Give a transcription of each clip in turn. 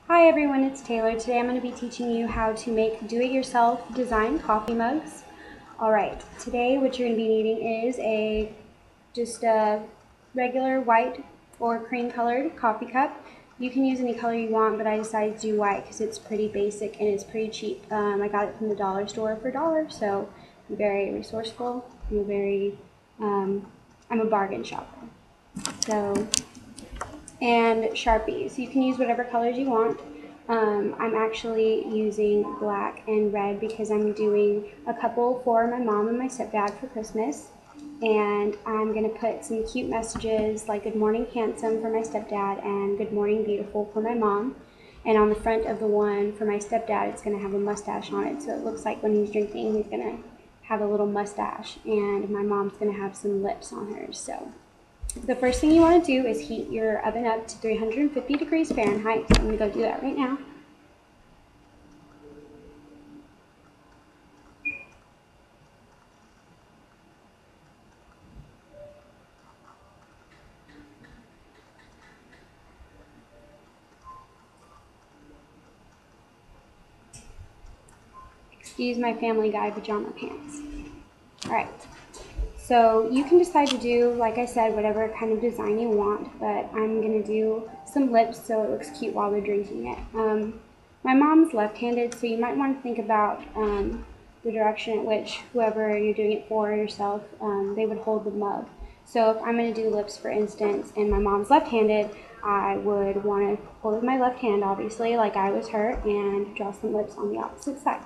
Hi everyone, it's Taylor. Today I'm going to be teaching you how to make do-it-yourself design coffee mugs. Alright, today what you're going to be needing is just a regular white or cream colored coffee cup. You can use any color you want, but I decided to do white because it's pretty basic and it's pretty cheap. I got it from the dollar store for $1, so I'm very resourceful. I'm a bargain shopper. And sharpies. You can use whatever colors you want. I'm actually using black and red because I'm doing a couple for my mom and my stepdad for Christmas. And I'm going to put some cute messages like good morning handsome for my stepdad and good morning beautiful for my mom. And on the front of the one for my stepdad, it's going to have a mustache on it, so it looks like when he's drinking he's going to have a little mustache, and my mom's going to have some lips on hers. So the first thing you want to do is heat your oven up to 350 degrees Fahrenheit. So I'm going to go do that right now. Excuse my Family Guy pajama pants. Alright, so you can decide to do, like I said, whatever kind of design you want, but I'm going to do some lips so it looks cute while they're drinking it. My mom's left-handed, so you might want to think about the direction at which whoever you're doing it for, yourself, they would hold the mug. So if I'm going to do lips, for instance, and my mom's left-handed, I would want to hold with my left hand, obviously, like I was her, and draw some lips on the opposite side.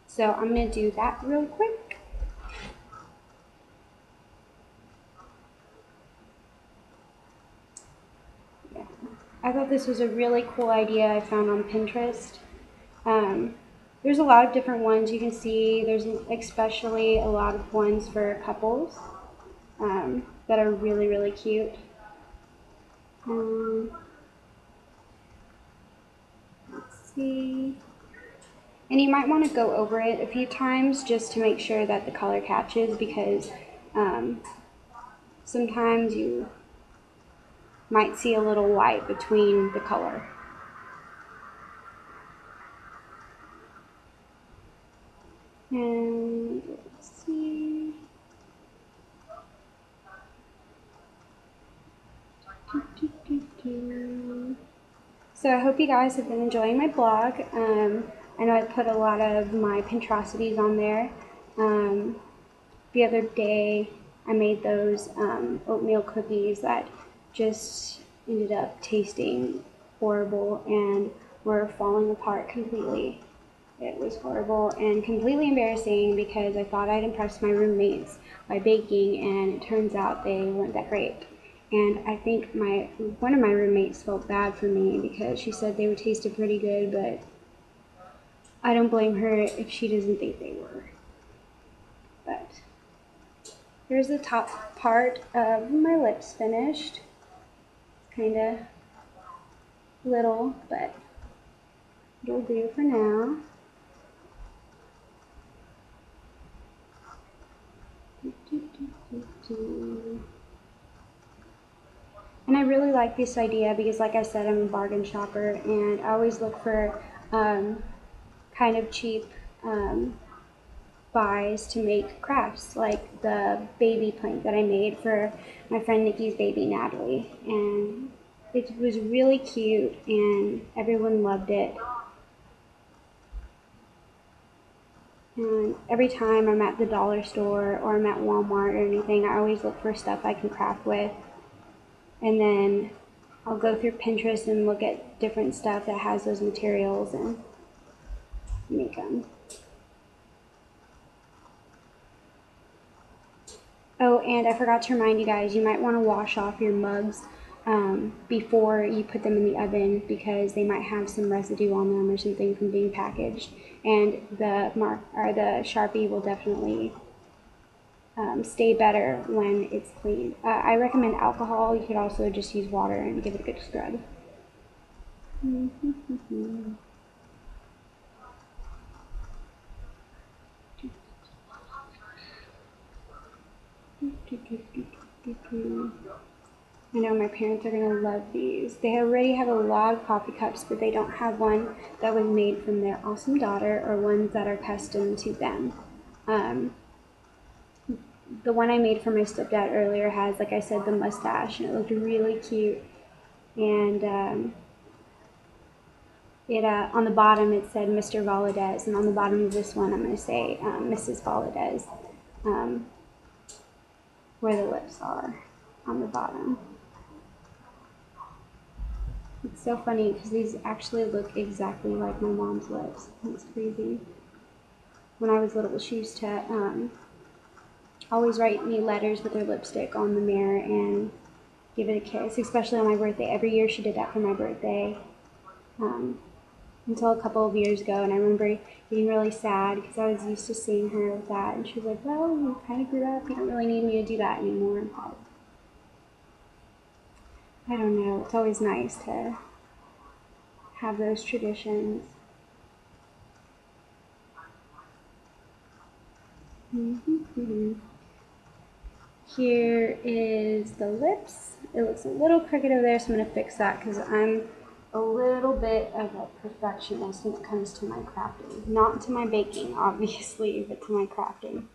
So I'm going to do that real quick. Yeah. I thought this was a really cool idea I found on Pinterest. There's a lot of different ones you can see. There's especially a lot of ones for couples that are really, really cute. Let's see. And you might want to go over it a few times just to make sure that the color catches, because sometimes you might see a little white between the color. And let's see. So I hope you guys have been enjoying my blog. I know I put a lot of my Pinterosities on there. The other day I made those oatmeal cookies that just ended up tasting horrible and were falling apart completely. It was horrible and completely embarrassing because I thought I'd impressed my roommates by baking, and it turns out they weren't that great. And I think one of my roommates felt bad for me because she said they tasted pretty good, but I don't blame her if she doesn't think they were. But here's the top part of my lips finished. Kind of little, but it'll do for now. And I really like this idea because, like I said, I'm a bargain shopper, and I always look for kind of cheap buys to make crafts, like the baby plank that I made for my friend Nikki's baby Natalie, and it was really cute and everyone loved it. And every time I'm at the dollar store or I'm at Walmart or anything, I always look for stuff I can craft with, and then I'll go through Pinterest and look at different stuff that has those materials and make them. Oh, and I forgot to remind you guys, you might want to wash off your mugs before you put them in the oven, because they might have some residue on them or something from being packaged, and the Sharpie will definitely stay better when it's clean. I recommend alcohol. You could also just use water and give it a good scrub. I know my parents are going to love these. They already have a lot of coffee cups, but they don't have one that was made from their awesome daughter or ones that are custom to them. The one I made for my stepdad earlier has, like I said, the mustache, and it looked really cute. And on the bottom it said Mr. Valadez, and on the bottom of this one I'm going to say Mrs. Valadez, where the lips are on the bottom. It's so funny because these actually look exactly like my mom's lips. It's crazy. When I was little, she used to always write me letters with her lipstick on the mirror and give it a kiss, especially on my birthday. Every year she did that for my birthday. Until a couple of years ago, and I remember getting really sad because I was used to seeing her with that, and she was like, well, you kind of grew up, you don't really need me to do that anymore. But I don't know, it's always nice to have those traditions. Here is the lips. It looks a little crooked over there, so I'm going to fix that because I'm a little bit of a perfectionist when it comes to my crafting. Not to my baking, obviously, but to my crafting.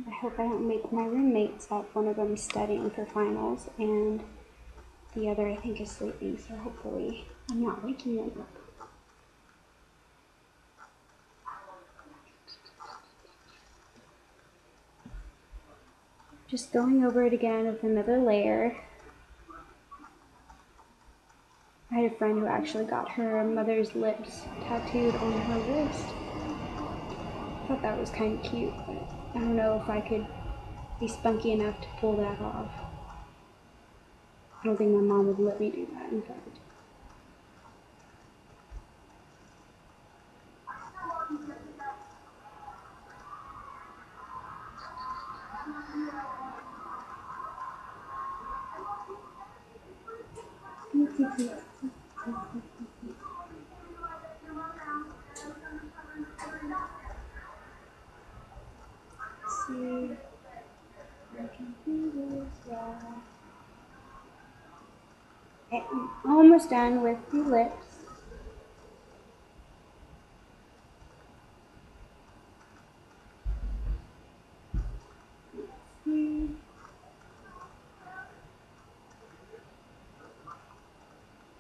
I hope I don't make my roommates up. One of them is studying for finals, and the other I think is sleeping, so hopefully I'm not waking them up. Just going over it again with another layer. I had a friend who actually got her mother's lips tattooed on her wrist. I thought that was kind of cute, but I don't know if I could be spunky enough to pull that off. I don't think my mom would let me do that, in fact. See if I can do this well. Okay, I'm almost done with the lips.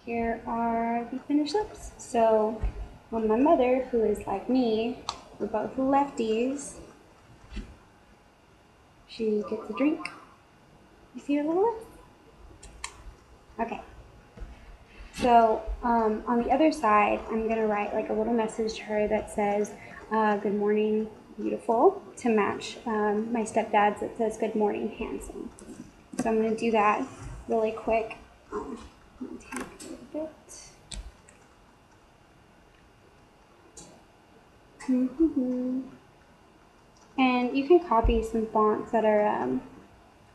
Here are the finished lips. So when my mother, who is like me, we're both lefties, she gets a drink. You see her little lips? Okay. So on the other side, I'm going to write like a little message to her that says, good morning, beautiful, to match my stepdad's that says, good morning, handsome. So I'm going to do that really quick. I'm going to take a little bit. And you can copy some fonts that are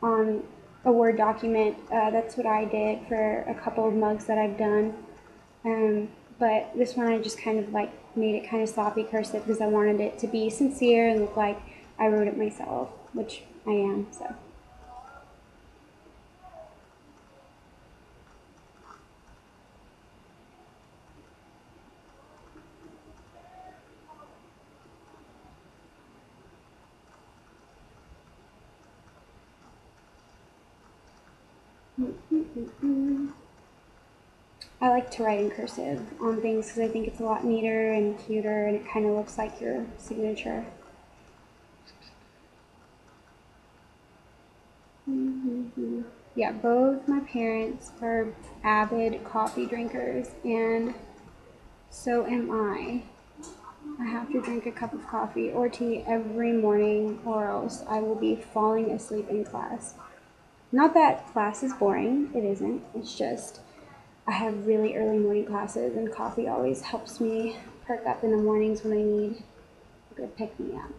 on a Word document. That's what I did for a couple of mugs that I've done. But this one I just kind of like made it kind of sloppy cursive because I wanted it to be sincere and look like I wrote it myself, which I am, so. I like to write in cursive on things because I think it's a lot neater and cuter and it kind of looks like your signature. Yeah, both my parents are avid coffee drinkers, and so am I. I have to drink a cup of coffee or tea every morning, or else I will be falling asleep in class. Not that class is boring, it isn't. It's just I have really early morning classes, and coffee always helps me perk up in the mornings when I need a good pick-me-up.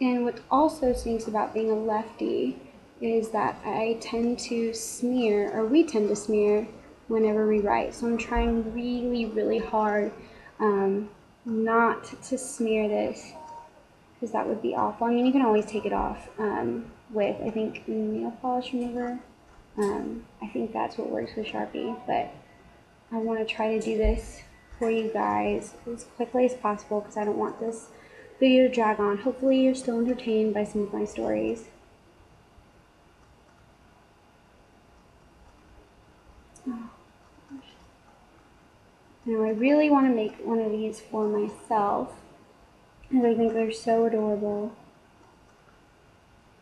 And what also stinks about being a lefty is that I tend to smear, or we tend to smear, whenever we write. So I'm trying really, really hard not to smear this, because that would be awful. I mean, you can always take it off with, I think, nail polish remover. I think that's what works with Sharpie, but I want to try to do this for you guys as quickly as possible because I don't want this video to drag on. Hopefully you're still entertained by some of my stories. Oh, gosh. Now I really want to make one of these for myself because I think they're so adorable.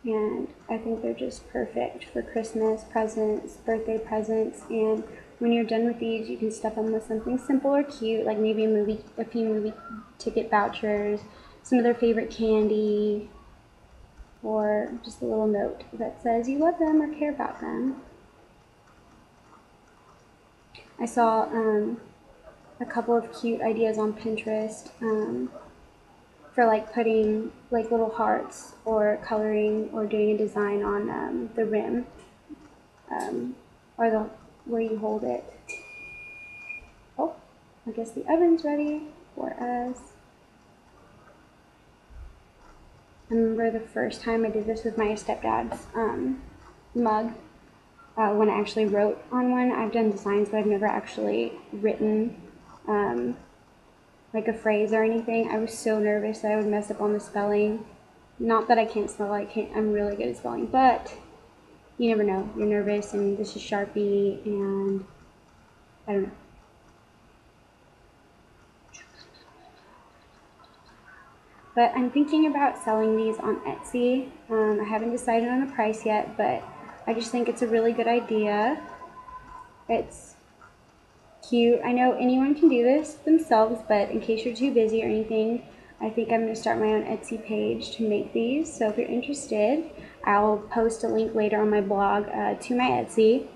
And I think they're just perfect for Christmas presents, birthday presents, and when you're done with these, you can stuff them with something simple or cute, like maybe a few movie ticket vouchers, some of their favorite candy, or just a little note that says you love them or care about them. I saw a couple of cute ideas on Pinterest for like putting like little hearts or coloring or doing a design on the rim or the where you hold it. Oh, I guess the oven's ready for us. I remember the first time I did this with my stepdad's mug when I actually wrote on one. I've done designs, but I've never actually written like a phrase or anything. I was so nervous that I would mess up on the spelling. Not that I can't spell, I'm really good at spelling, but you never know. You're nervous, and this is Sharpie, and I don't know. But I'm thinking about selling these on Etsy. I haven't decided on a price yet, but I just think it's a really good idea. It's cute. I know anyone can do this themselves, but in case you're too busy or anything, I think I'm going to start my own Etsy page to make these. So if you're interested, I'll post a link later on my blog to my Etsy.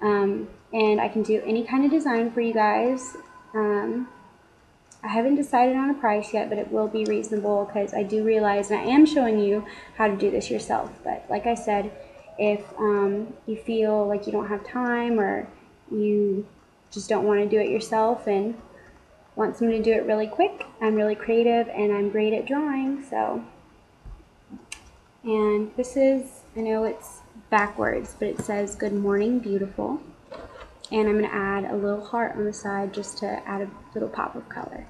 And I can do any kind of design for you guys. I haven't decided on a price yet, but it will be reasonable because I do realize, and I am showing you how to do this yourself. But like I said, if you feel like you don't have time or you just don't want to do it yourself and want someone to do it really quick, I'm really creative and I'm great at drawing. So, and this is, I know it's backwards, but it says "Good morning, beautiful." And I'm going to add a little heart on the side just to add a little pop of color.